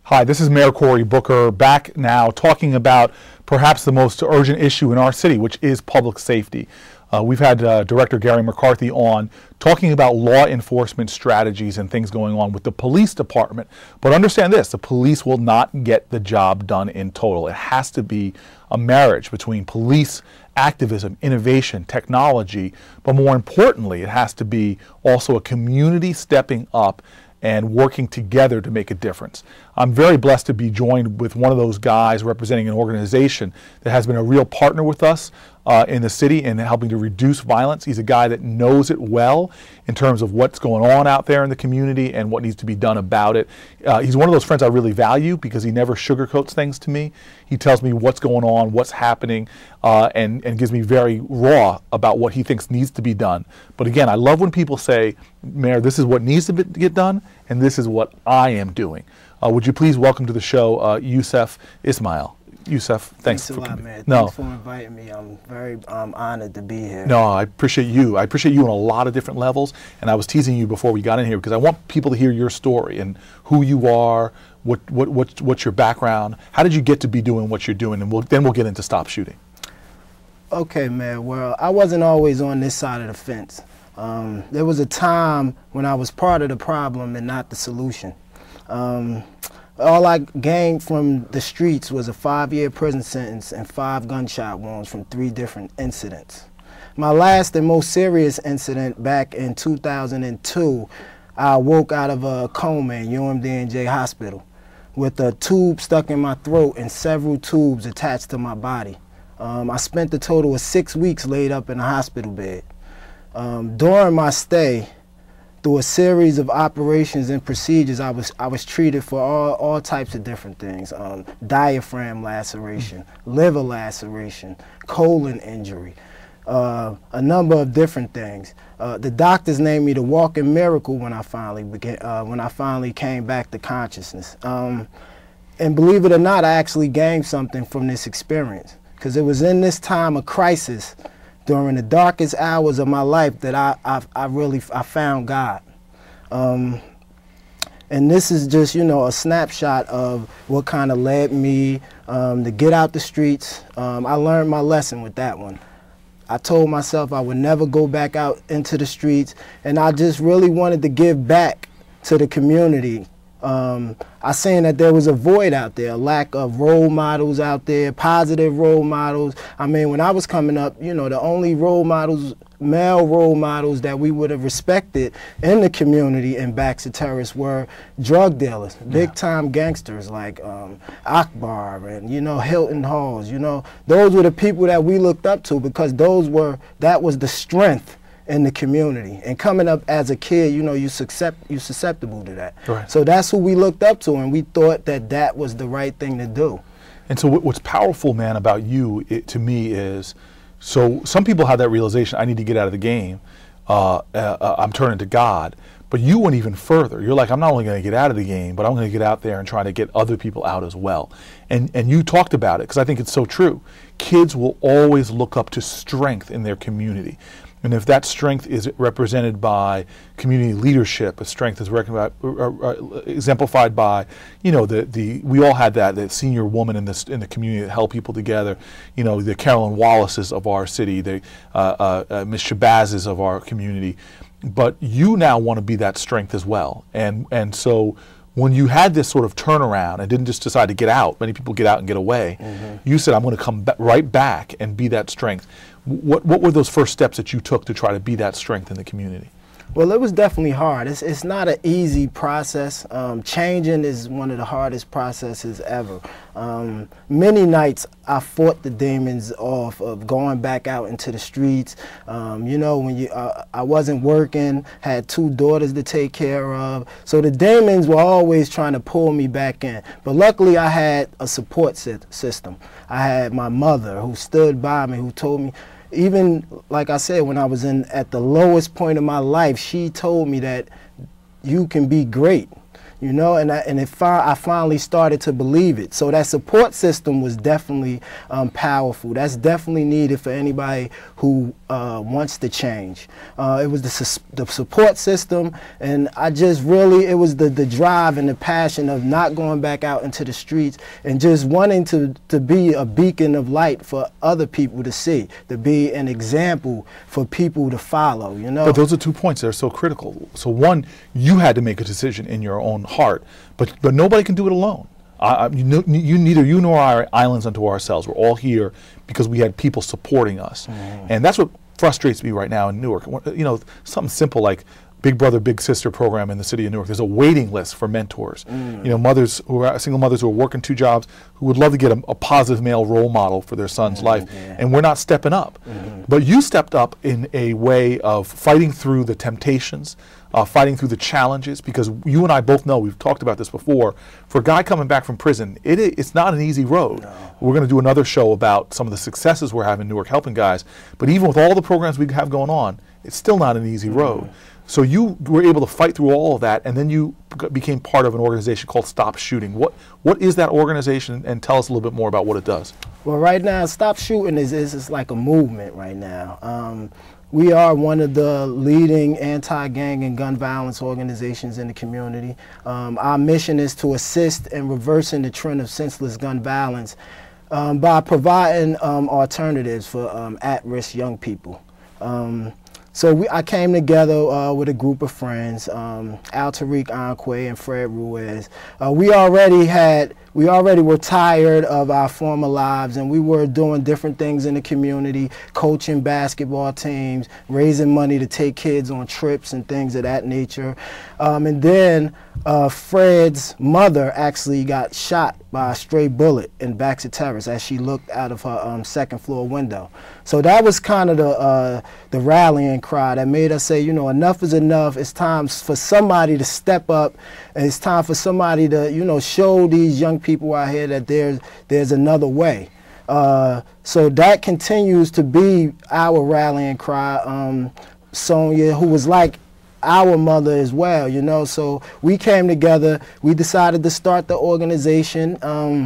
Hi, this is Mayor Cory Booker back now talking about perhaps the most urgent issue in our city, which is public safety. We've had Director Gary McCarthy on talking about law enforcement strategies and things going on with the police department. But understand this, the police will not get the job done in total. It has to be a marriage between police activism, innovation, technology, but more importantly, it has to be also a community stepping up and working together to make a difference. I'm very blessed to be joined with one of those guys representing an organization that has been a real partner with us in the city in helping to reduce violence. He's a guy that knows it well in terms of what's going on out there in the community and what needs to be done about it. He's one of those friends I really value because he never sugarcoats things to me. He tells me what's going on, what's happening, and gives me very raw about what he thinks needs to be done. But again, I love when people say, Mayor, this is what needs to get done, and this is what I am doing. Would you please welcome to the show Yusef Ismail. Yusef, thanks a lot, man. No. Thanks for inviting me. I'm very honored to be here. No, I appreciate you. I appreciate you on a lot of different levels, and I was teasing you before we got in here because I want people to hear your story and who you are, what's your background. How did you get to be doing what you're doing, and then we'll get into Stop Shooting. Okay, man. Well, I wasn't always on this side of the fence. There was a time when I was part of the problem and not the solution. All I gained from the streets was a 5-year prison sentence and 5 gunshot wounds from 3 different incidents. My last and most serious incident back in 2002, I woke out of a coma in UMD&J Hospital with a tube stuck in my throat and several tubes attached to my body. I spent a total of 6 weeks laid up in a hospital bed. During my stay, through a series of operations and procedures, I was treated for all types of different things. Diaphragm laceration, liver laceration, colon injury, a number of different things. The doctors named me the walking miracle when I finally came back to consciousness. And believe it or not, I actually gained something from this experience, because it was in this time of crisis, during the darkest hours of my life, that I found God. And this is just, you know, a snapshot of what kind of led me to get out the streets. I learned my lesson with that one. I told myself I would never go back out into the streets, and I just really wanted to give back to the community. I seen that there was a void out there, a lack of role models out there, positive role models. I mean, when I was coming up, you know, the only role models, male role models that we would have respected in the community in backs of terrorists were drug dealers, big time gangsters like Akbar and, you know, Hilton Halls. You know, those were the people that we looked up to, because that was the strength in the community. And coming up as a kid, you know, you're susceptible to that. Right. So that's who we looked up to, and we thought that that was the right thing to do. And so what's powerful, man, about you, to me, is, so some people have that realization, I need to get out of the game, I'm turning to God. But you went even further. You're like, I'm not only going to get out of the game, but I'm going to get out there and try to get other people out as well. And you talked about it, because I think it's so true. Kids will always look up to strength in their community. And if that strength is represented by community leadership, a strength is exemplified by, you know, we all had that senior woman in the community that held people together, you know, the Carolyn Wallaces of our city, the Miss Shabazes of our community. But you now want to be that strength as well. And so when you had this sort of turnaround and didn't just decide to get out, many people get out and get away, you said, I'm going to come right back and be that strength. What were those first steps that you took to try to be that strength in the community? Well, it was definitely hard. It's not an easy process. Changing is one of the hardest processes ever. Many nights I fought the demons off of going back out into the streets. You know, when I wasn't working, had 2 daughters to take care of. So the demons were always trying to pull me back in. But luckily I had a support system. I had my mother who stood by me, who told me, even like I said, when I was at the lowest point of my life, she told me that you can be great. you know, and I finally started to believe it. So that support system was definitely powerful. That's definitely needed for anybody who wants to change. It was the support system, and I just really, it was the drive and the passion of not going back out into the streets and just wanting to be a beacon of light for other people to see, to be an example for people to follow, you know. But those are 2 points that are so critical. So one, you had to make a decision in your own heart, but nobody can do it alone. Neither you nor I are islands unto ourselves. We're all here because we had people supporting us. And that's what frustrates me right now in Newark. You know, something simple like Big Brother, Big Sister program in the city of Newark. There's a waiting list for mentors. You know, mothers who are single mothers who are working 2 jobs who would love to get a positive male role model for their son's life, and we're not stepping up. But you stepped up in a way of fighting through the temptations, fighting through the challenges, because you and I both know, we've talked about this before, for a guy coming back from prison, it's not an easy road. No. We're going to do another show about some of the successes we're having in Newark helping guys, but even with all the programs we have going on, it's still not an easy road. So you were able to fight through all of that, and then you became part of an organization called Stop Shooting. What is that organization, and tell us a little bit more about what it does? Well, right now, Stop Shooting is like a movement right now. We are one of the leading anti-gang and gun violence organizations in the community. Our mission is to assist in reversing the trend of senseless gun violence by providing alternatives for at-risk young people. So I came together with a group of friends, Al Tariq Anque and Fred Ruiz. We already were tired of our former lives, and we were doing different things in the community, coaching basketball teams, raising money to take kids on trips and things of that nature. And then Fred's mother actually got shot by a stray bullet in Baxter Terrace as she looked out of her second floor window. So that was kind of the rallying cry that made us say, you know, enough is enough. It's time for somebody to step up, and it's time for somebody to, you know, show these young people out here that there's another way. So that continues to be our rallying cry. Sonia, who was like our mother as well, you know, so we came together, we decided to start the organization.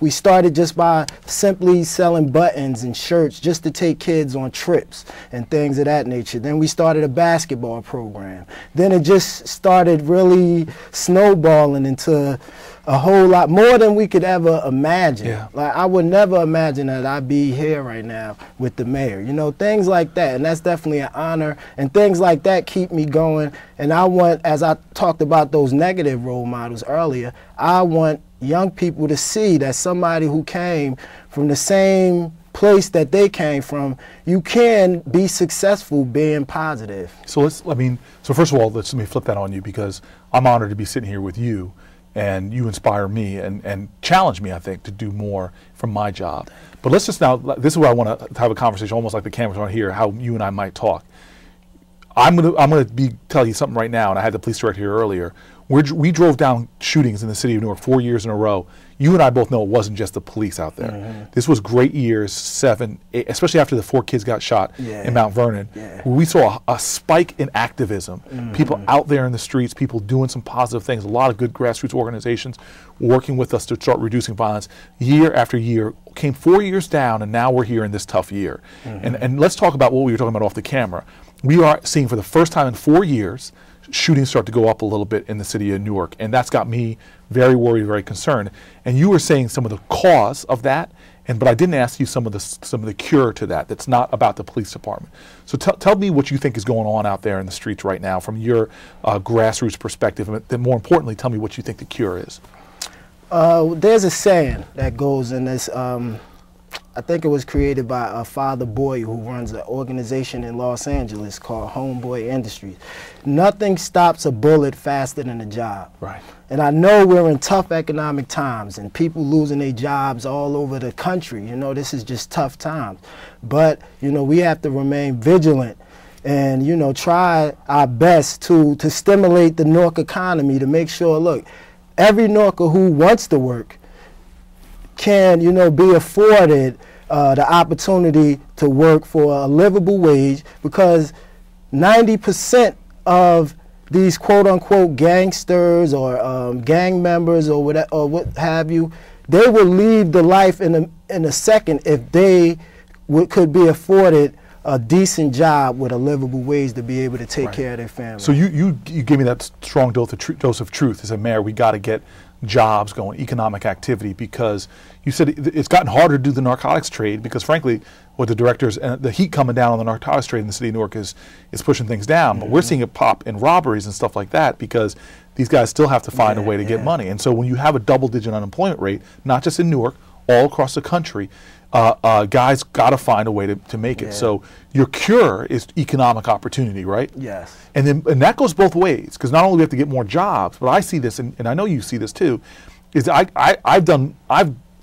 We started just by simply selling buttons and shirts just to take kids on trips and things of that nature. Then we started a basketball program. Then it just started really snowballing into a whole lot more than we could ever imagine. Yeah. Like, I would never imagine that I'd be here right now with the mayor, you know, things like that. And that's definitely an honor, and things like that keep me going. And I want, as I talked about those negative role models earlier, I want young people to see that somebody who came from the same place that they came from, you can be successful being positive. So so first of all, let me flip that on you, because I'm honored to be sitting here with you. And you inspire me and challenge me, I think, to do more from my job. But let's just now, this is where I want to have a conversation, almost like the cameras on here, how you and I might talk. I'm gonna tell you something right now, and I had the police director here earlier. We drove down shootings in the city of Newark 4 years in a row. You and I both know it wasn't just the police out there. This was great years, 7, 8, especially after the 4 kids got shot in Mount Vernon. Where we saw a spike in activism, people out there in the streets, people doing some positive things, a lot of good grassroots organizations working with us to start reducing violence. Year after year, came 4 years down, and now we're here in this tough year. And let's talk about what we were talking about off the camera. We are seeing for the first time in 4 years, shootings start to go up a little bit in the city of Newark, and that's got me very worried, very concerned. And you were saying some of the cause of that, but I didn't ask you some of the cure to that. That's not about the police department. So tell me what you think is going on out there in the streets right now from your grassroots perspective, and then more importantly, tell me what you think the cure is. There's a saying that goes in this. I think it was created by a Father Boy who runs an organization in Los Angeles called Homeboy Industries. Nothing stops a bullet faster than a job. Right. And I know we're in tough economic times and people losing their jobs all over the country. You know, this is just tough times. But, you know, we have to remain vigilant and, you know, try our best to stimulate the Newark economy to make sure, look, every Newarker who wants to work can, you know, be afforded the opportunity to work for a livable wage, because 90% of these quote-unquote gangsters or gang members or what have you, they will leave the life in a second if they could be afforded a decent job with a livable wage to be able to take care of their family. So you gave me that strong dose of truth as a mayor. We got to get jobs going, economic activity, because you said it's gotten harder to do the narcotics trade because, frankly, what the directors and the heat coming down on the narcotics trade in the city of Newark is pushing things down. But we're seeing it pop in robberies and stuff like that because these guys still have to find a way to get money. And so when you have a double-digit unemployment rate, not just in Newark, all across the country, guys got to find a way to make it. So your cure is economic opportunity, right? Yes. And that goes both ways, because not only do we have to get more jobs, but I see this, and I know you see this too, is I've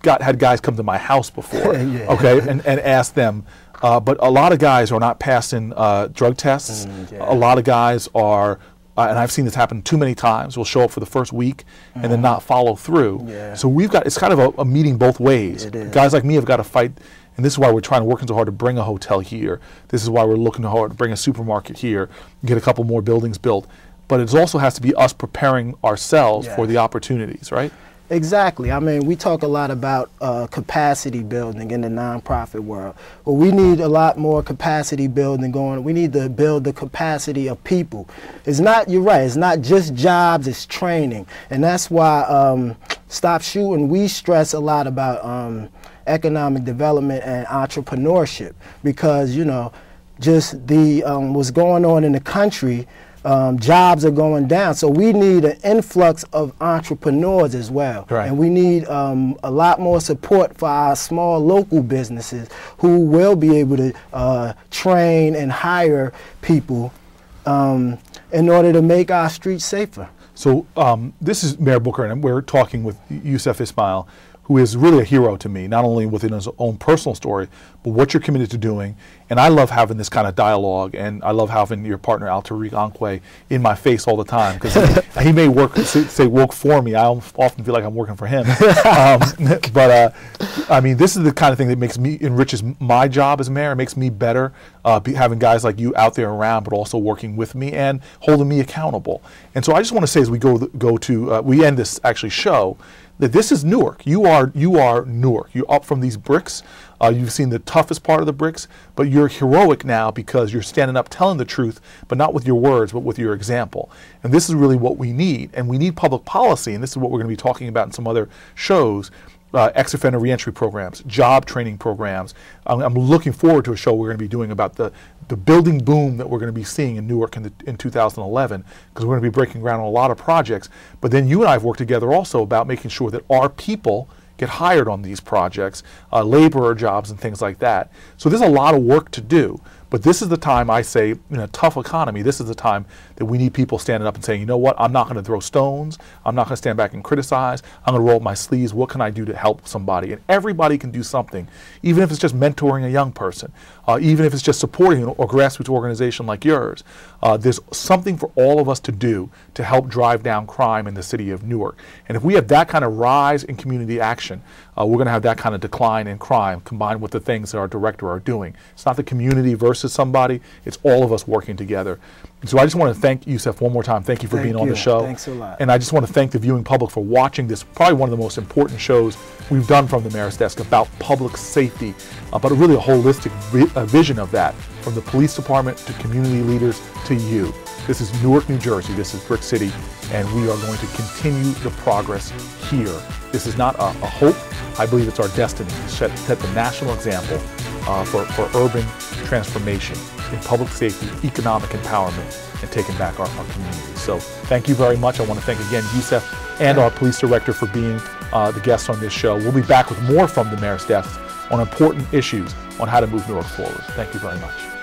had guys come to my house before, okay, and ask them, but a lot of guys are not passing drug tests. A lot of guys are, and I've seen this happen too many times, will show up for the first week and then not follow through. So it's kind of a meeting both ways. Guys like me have got to fight, and this is why we're trying to work so hard to bring a hotel here. This is why we're looking hard to bring a supermarket here, get a couple more buildings built. But it also has to be us preparing ourselves for the opportunities, right? Exactly. I mean, we talk a lot about capacity building in the nonprofit world. But we need a lot more capacity building going. We need to build the capacity of people. It's not, you're right, it's not just jobs, it's training. And that's why Stop Shootin, we stress a lot about economic development and entrepreneurship, because, you know, just what's going on in the country, jobs are going down. So we need an influx of entrepreneurs as well. And we need a lot more support for our small local businesses who will be able to train and hire people in order to make our streets safer. So this is Mayor Booker, and we're talking with Yusef Ismail, who is really a hero to me, not only within his own personal story, but what you're committed to doing. And I love having this kind of dialogue, and I love having your partner, Al Tariq Anquay, in my face all the time, because he may say work for me. I often feel like I'm working for him. But I mean, this is the kind of thing that enriches my job as mayor. It makes me better, having guys like you out there around, but also working with me and holding me accountable. And so I just want to say, as we we end this actually show, that this is Newark. You are Newark. You're up from these bricks. You've seen the toughest part of the bricks, but you're heroic now because you're standing up telling the truth, but not with your words, but with your example. And this is really what we need. And we need public policy, and this is what we're going to be talking about in some other shows. Ex-offender reentry programs, job training programs. I'm looking forward to a show we're going to be doing about the building boom that we're going to be seeing in Newark in 2011, because we're going to be breaking ground on a lot of projects. But then you and I have worked together also about making sure that our people get hired on these projects, laborer jobs and things like that. So there's a lot of work to do. But this is the time, I say, in a tough economy, this is the time that we need people standing up and saying, you know what, I'm not going to throw stones, I'm not going to stand back and criticize, I'm going to roll up my sleeves, what can I do to help somebody? And everybody can do something, even if it's just mentoring a young person, even if it's just supporting a grassroots organization like yours. There's something for all of us to do to help drive down crime in the city of Newark. And if we have that kind of rise in community action, we're going to have that kind of decline in crime combined with the things that our director are doing. It's not the community versus somebody, it's all of us working together. And so I just want to thank Yusef one more time. Thank you for being on the show. Thanks a lot. And I just want to thank the viewing public for watching this, probably one of the most important shows we've done from the Mayor's Desk about public safety, but really a holistic vision of that, from the police department to community leaders to you. This is Newark, New Jersey. This is Brick City, and we are going to continue the progress here. This is not a hope. I believe it's our destiny to set the national example for urban transformation in public safety, economic empowerment, and taking back our communities. So thank you very much. I want to thank again Yusef and our police director for being the guests on this show. We'll be back with more from the Mayor's Desk on important issues on how to move Newark forward. Thank you very much.